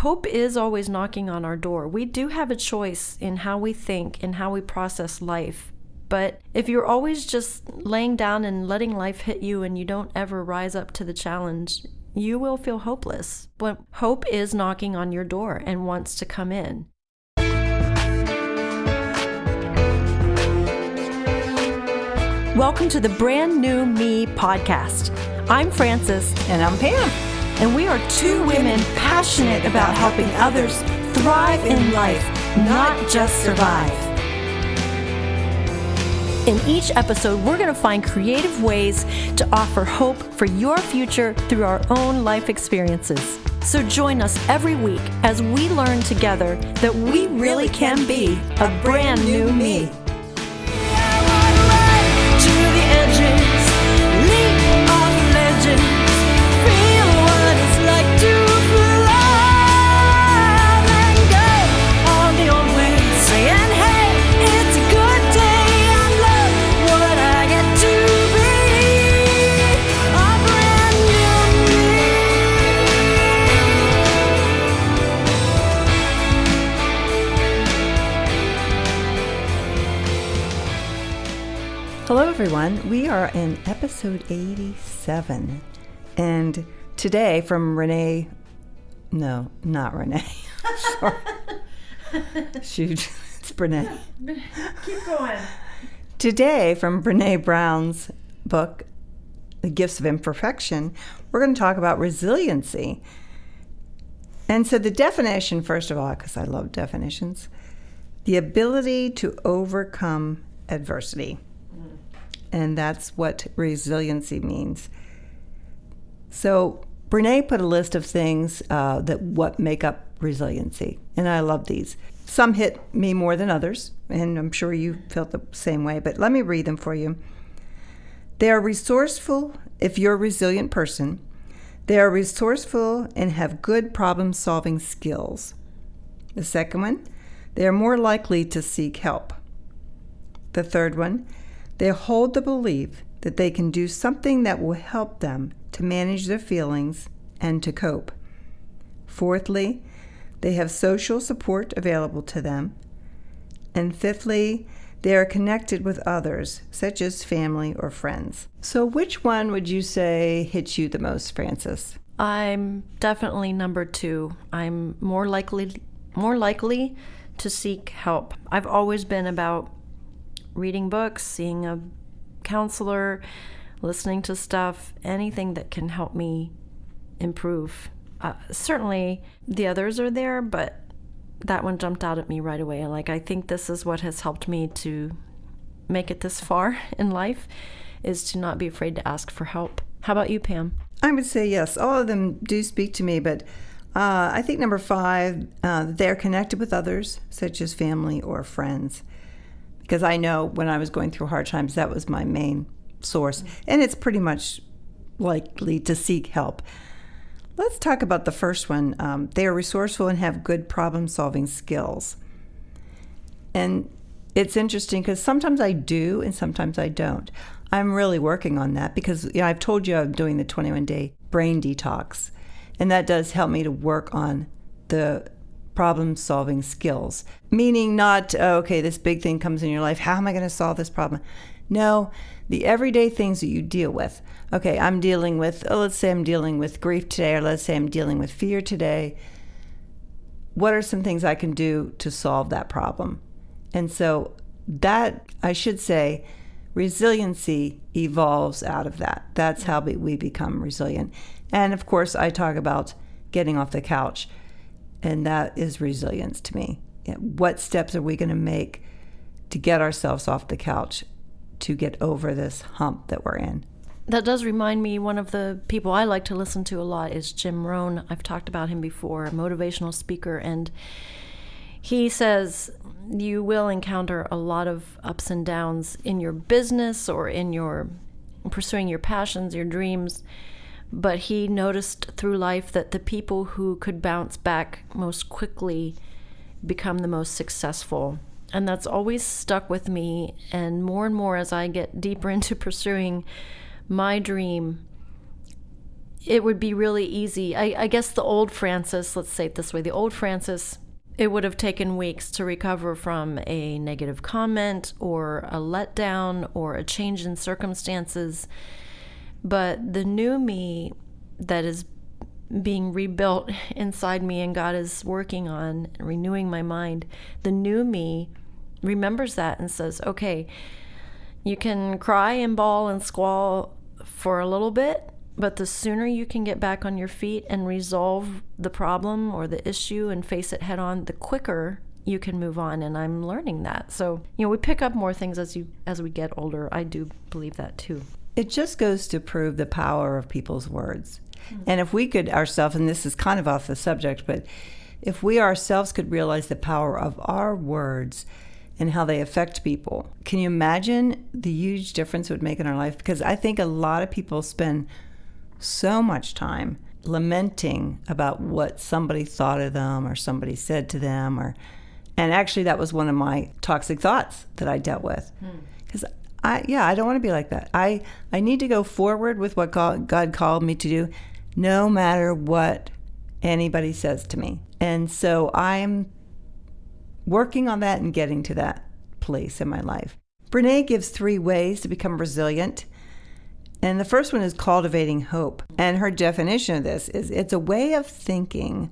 hope is always knocking on our door. We do have a choice in how we think and how we process life. But if you're always just laying down and letting life hit you and you don't ever rise up to the challenge, you will feel hopeless. But hope is knocking on your door and wants to come in. Welcome to the Brand New Me podcast. I'm Frances. And I'm Pam. And we are two women passionate about helping others thrive in life, not just survive. In each episode, we're going to find creative ways to offer hope for your future through our own life experiences. So join us every week as we learn together that we really can be a brand new me. Hello, everyone. We are in episode 87. And today from Renee, no, not Renee. Sorry. Shoot, it's Brene. Keep going. Today from Brene Brown's book, The Gifts of Imperfection, we're going to talk about resiliency. And so the definition, first of all, because I love definitions, the ability to overcome adversity. And that's what resiliency means. So Brene put a list of things what make up resiliency. And I love these. Some hit me more than others, and I'm sure you felt the same way, but let me read them for you. They are resourceful if you're a resilient person. They are resourceful and have good problem-solving skills. The second one, they are more likely to seek help. The third one, they hold the belief that they can do something that will help them to manage their feelings and to cope. Fourthly, they have social support available to them. And fifthly, they are connected with others, such as family or friends. So which one would you say hits you the most, Frances? I'm definitely number 2. I'm more likely to seek help. I've always been about reading books, seeing a counselor, listening to stuff, anything that can help me improve. Certainly the others are there, but that one jumped out at me right away. Like, I think this is what has helped me to make it this far in life, is to not be afraid to ask for help. How about you, Pam? I would say yes. All of them do speak to me, but I think number 5, they're connected with others, such as family or friends. Because I know when I was going through hard times, that was my main source. And it's pretty much likely to seek help. Let's talk about the first one. They are resourceful and have good problem-solving skills. And it's interesting because sometimes I do and sometimes I don't. I'm really working on that because I've told you I'm doing the 21-day brain detox. And that does help me to work on the problem-solving skills, meaning not, okay, this big thing comes in your life, how am I going to solve this problem? No, the everyday things that you deal with. Okay, I'm dealing with, let's say I'm dealing with grief today, or let's say I'm dealing with fear today. What are some things I can do to solve that problem? And so that, I should say, resiliency evolves out of that. That's how we become resilient. And of course, I talk about getting off the couch. And that is resilience to me. What steps are we going to make to get ourselves off the couch to get over this hump that we're in? That does remind me, one of the people I like to listen to a lot is Jim Rohn. I've talked about him before, a motivational speaker. And he says you will encounter a lot of ups and downs in your business or in your pursuing your passions, your dreams. But he noticed through life that the people who could bounce back most quickly become the most successful. And that's always stuck with me. And more as I get deeper into pursuing my dream, it would be really easy. I guess the old Frances, let's say it this way, the old Frances, it would have taken weeks to recover from a negative comment or a letdown or a change in circumstances. But the new me that is being rebuilt inside me and God is working on renewing my mind, the new me remembers that and says, okay, you can cry and bawl and squall for a little bit, but the sooner you can get back on your feet and resolve the problem or the issue and face it head on, the quicker you can move on. And I'm learning that. So, we pick up more things as we get older. I do believe that too. It just goes to prove the power of people's words. And if we could ourselves, and this is kind of off the subject, but if we ourselves could realize the power of our words and how they affect people, can you imagine the huge difference it would make in our life? Because I think a lot of people spend so much time lamenting about what somebody thought of them or somebody said to them, and actually that was one of my toxic thoughts that I dealt with. Because I don't want to be like that. I need to go forward with what God called me to do, no matter what anybody says to me. And so I'm working on that and getting to that place in my life. Brene gives 3 ways to become resilient. And the first one is cultivating hope. And her definition of this is it's a way of thinking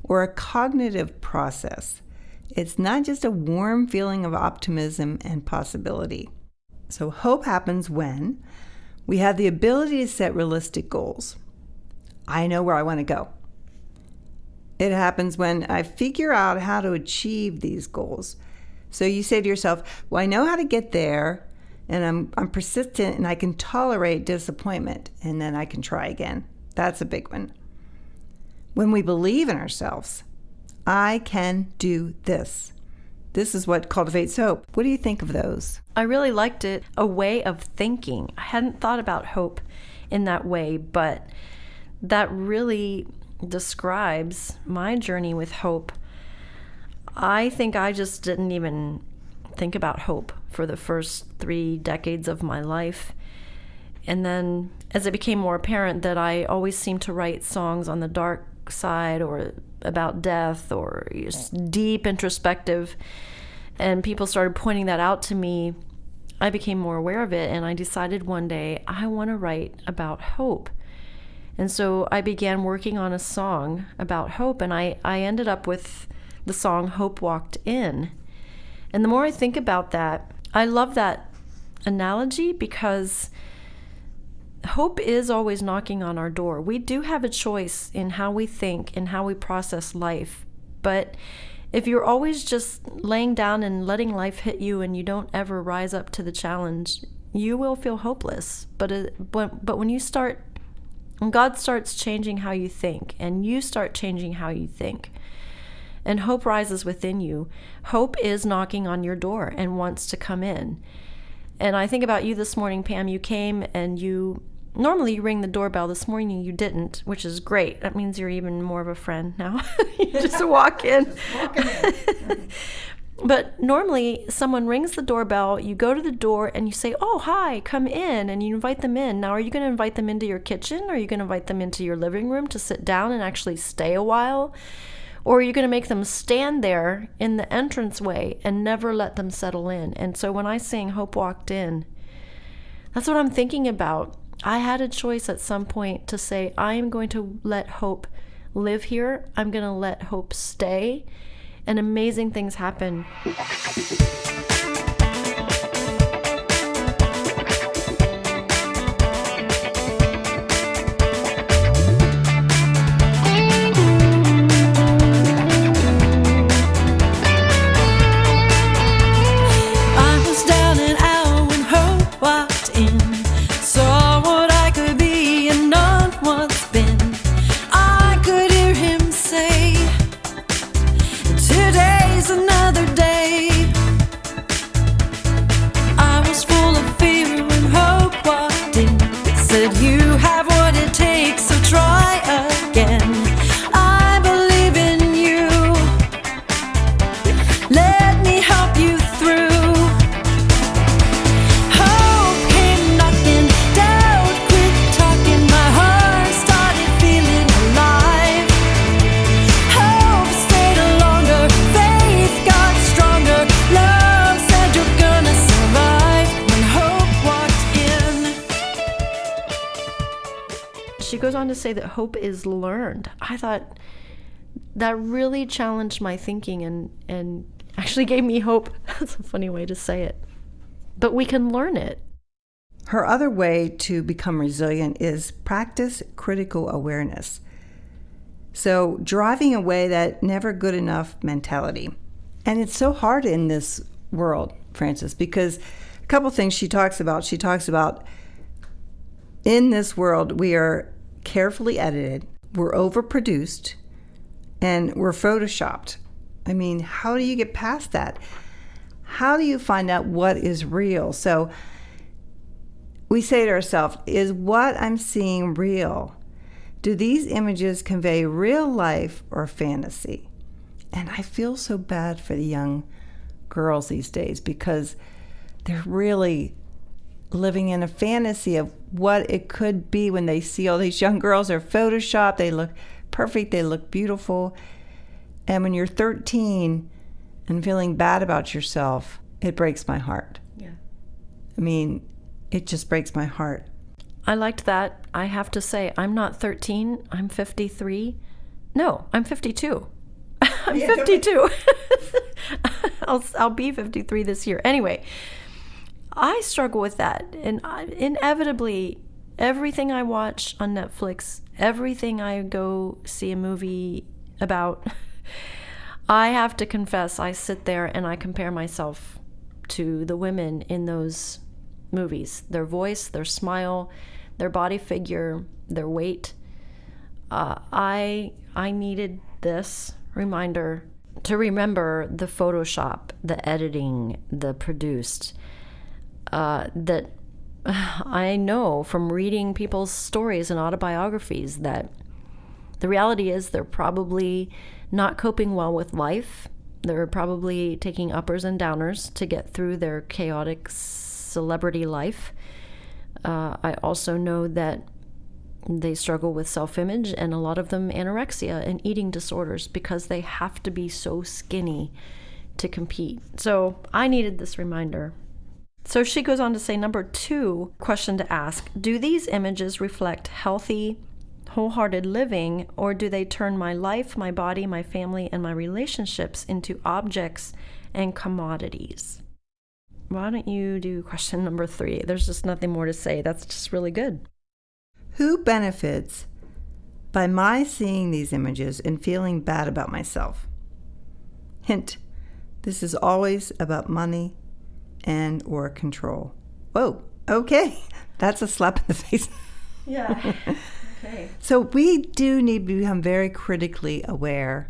or a cognitive process. It's not just a warm feeling of optimism and possibility. So hope happens when we have the ability to set realistic goals. I know where I want to go. It happens when I figure out how to achieve these goals. So you say to yourself, well, I know how to get there, and I'm persistent, and I can tolerate disappointment, and then I can try again. That's a big one. When we believe in ourselves, I can do this. This is what cultivates hope. What do you think of those? I really liked it, a way of thinking. I hadn't thought about hope in that way, but that really describes my journey with hope. I think I just didn't even think about hope for the first 3 decades of my life. And then as it became more apparent that I always seemed to write songs on the dark side or about death or deep introspective, and people started pointing that out to me, I became more aware of it, and I decided one day I want to write about hope. And so I began working on a song about hope, and I ended up with the song Hope Walked In. And the more I think about that, I love that analogy because hope is always knocking on our door. We do have a choice in how we think and how we process life. But if you're always just laying down and letting life hit you and you don't ever rise up to the challenge, you will feel hopeless. But when God starts changing how you think and you start changing how you think, and hope rises within you, hope is knocking on your door and wants to come in. And I think about you this morning, Pam. You came and normally you ring the doorbell. This morning you didn't, which is great. That means you're even more of a friend now. You just walk in. Just walking in. But normally someone rings the doorbell, you go to the door and you say, oh, hi, come in, and you invite them in. Now, are you going to invite them into your kitchen? Or are you going to invite them into your living room to sit down and actually stay a while? Or are you going to make them stand there in the entranceway and never let them settle in? And so when I sing Hope Walked In, that's what I'm thinking about. I had a choice at some point to say, I am going to let hope live here. I'm going to let hope stay. And amazing things happen. goes on to say that hope is learned. I thought that really challenged my thinking and actually gave me hope. That's a funny way to say it. But we can learn it. Her other way to become resilient is practice critical awareness. So driving away that never good enough mentality. And it's so hard in this world, Frances, because a couple things she talks about. She talks about in this world, we are carefully edited, we're overproduced, and we're photoshopped. I mean, how do you get past that? How do you find out what is real? So we say to ourselves, is what I'm seeing real? Do these images convey real life or fantasy? And I feel so bad for the young girls these days because they're really living in a fantasy of what it could be when they see all these young girls are photoshopped, they look perfect, they look beautiful. And when you're 13 and feeling bad about yourself, it breaks my heart. Yeah. I mean, it just breaks my heart. I liked that. I have to say, I'm not 13, I'm 53. No, I'm 52. I'm 52. I'll be 53 this year. Anyway, I struggle with that. And inevitably, everything I watch on Netflix, everything I go see a movie about, I have to confess, I sit there and I compare myself to the women in those movies. Their voice, their smile, their body figure, their weight. I needed this reminder to remember the Photoshop, the editing, the produced, that I know from reading people's stories and autobiographies that the reality is they're probably not coping well with life. They're probably taking uppers and downers to get through their chaotic celebrity life. I also know that they struggle with self-image and a lot of them anorexia and eating disorders because they have to be so skinny to compete. So I needed this reminder. So she goes on to say, number 2 question to ask, do these images reflect healthy, wholehearted living, or do they turn my life, my body, my family, and my relationships into objects and commodities? Why don't you do question number 3? There's just nothing more to say. That's just really good. Who benefits by my seeing these images and feeling bad about myself? Hint, this is always about money and or control. Whoa, okay. That's a slap in the face. Yeah. Okay. So we do need to become very critically aware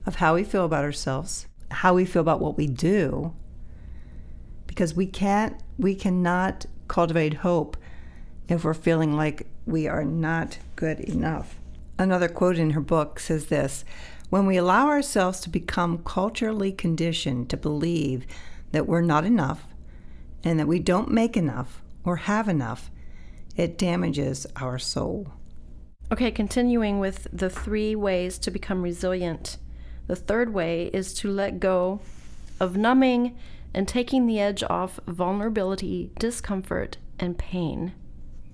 of how we feel about ourselves, how we feel about what we do, because we cannot cultivate hope if we're feeling like we are not good enough. Another quote in her book says this, when we allow ourselves to become culturally conditioned to believe that we're not enough and that we don't make enough or have enough, it damages our soul. Okay, continuing with the 3 ways to become resilient. The 3rd way is to let go of numbing and taking the edge off vulnerability, discomfort, and pain.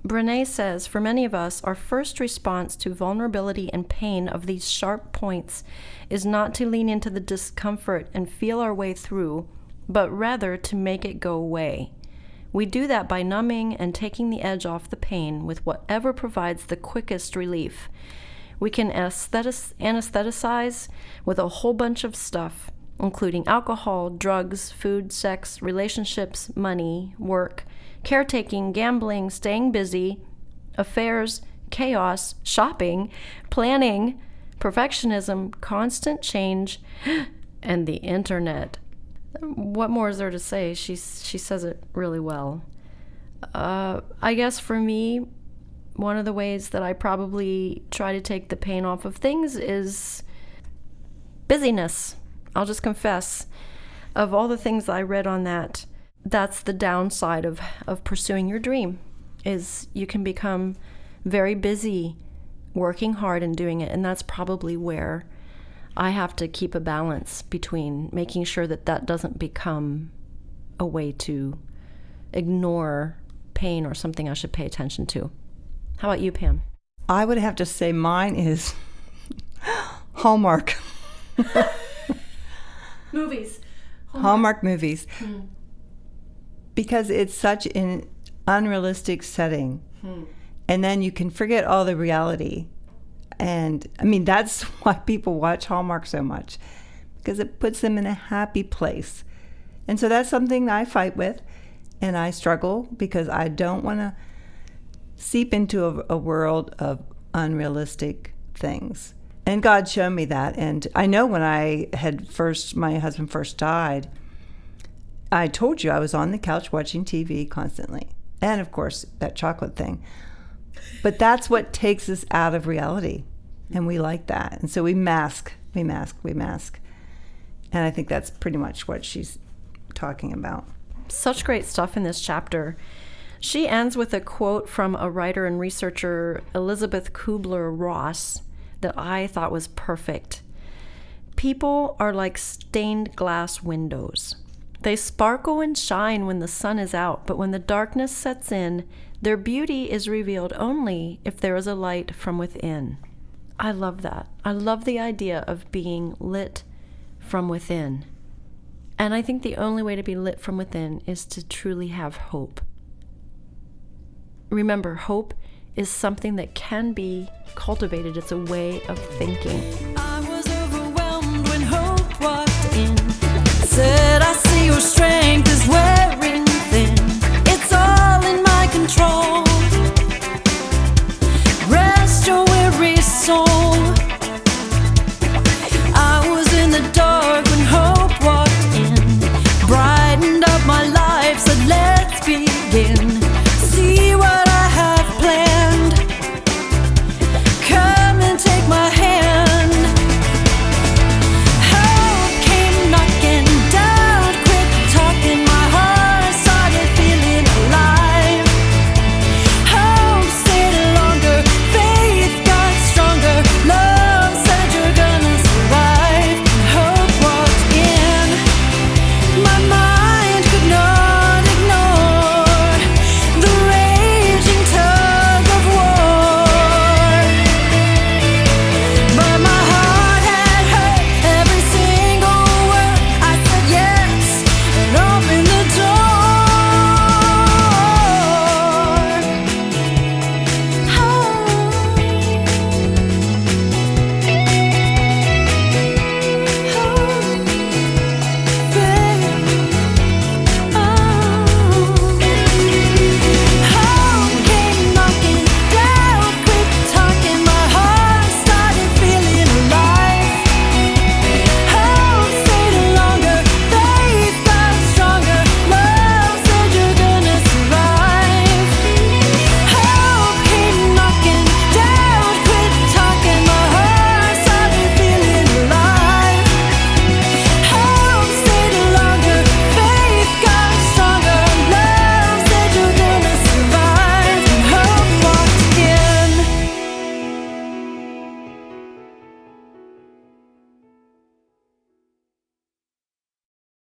Brene says, for many of us, our first response to vulnerability and pain of these sharp points is not to lean into the discomfort and feel our way through, but rather to make it go away. We do that by numbing and taking the edge off the pain with whatever provides the quickest relief. We can anesthetize with a whole bunch of stuff, including alcohol, drugs, food, sex, relationships, money, work, caretaking, gambling, staying busy, affairs, chaos, shopping, planning, perfectionism, constant change, and the internet. What more is there to say? She says it really well. I guess for me, one of the ways that I probably try to take the pain off of things is busyness. I'll just confess, of all the things I read on that, that's the downside of pursuing your dream, is you can become very busy working hard and doing it. And that's probably where I have to keep a balance between making sure that that doesn't become a way to ignore pain or something I should pay attention to. How about you, Pam? I would have to say mine is Hallmark. Movies. Hallmark movies. Because it's such an unrealistic setting. And then you can forget all the reality. And I mean, that's why people watch Hallmark so much, because it puts them in a happy place. And so that's something that I fight with, and I struggle because I don't want to seep into a world of unrealistic things. And God showed me that. And I know when my husband first died, I told you I was on the couch watching TV constantly. And of course, that chocolate thing. But that's what takes us out of reality. And we like that. And so we mask. And I think that's pretty much what she's talking about. Such great stuff in this chapter. She ends with a quote from a writer and researcher, Elizabeth Kubler-Ross, that I thought was perfect. People are like stained glass windows. They sparkle and shine when the sun is out, but when the darkness sets in, their beauty is revealed only if there is a light from within. I love that. I love the idea of being lit from within. And I think the only way to be lit from within is to truly have hope. Remember, hope is something that can be cultivated. It's a way of thinking.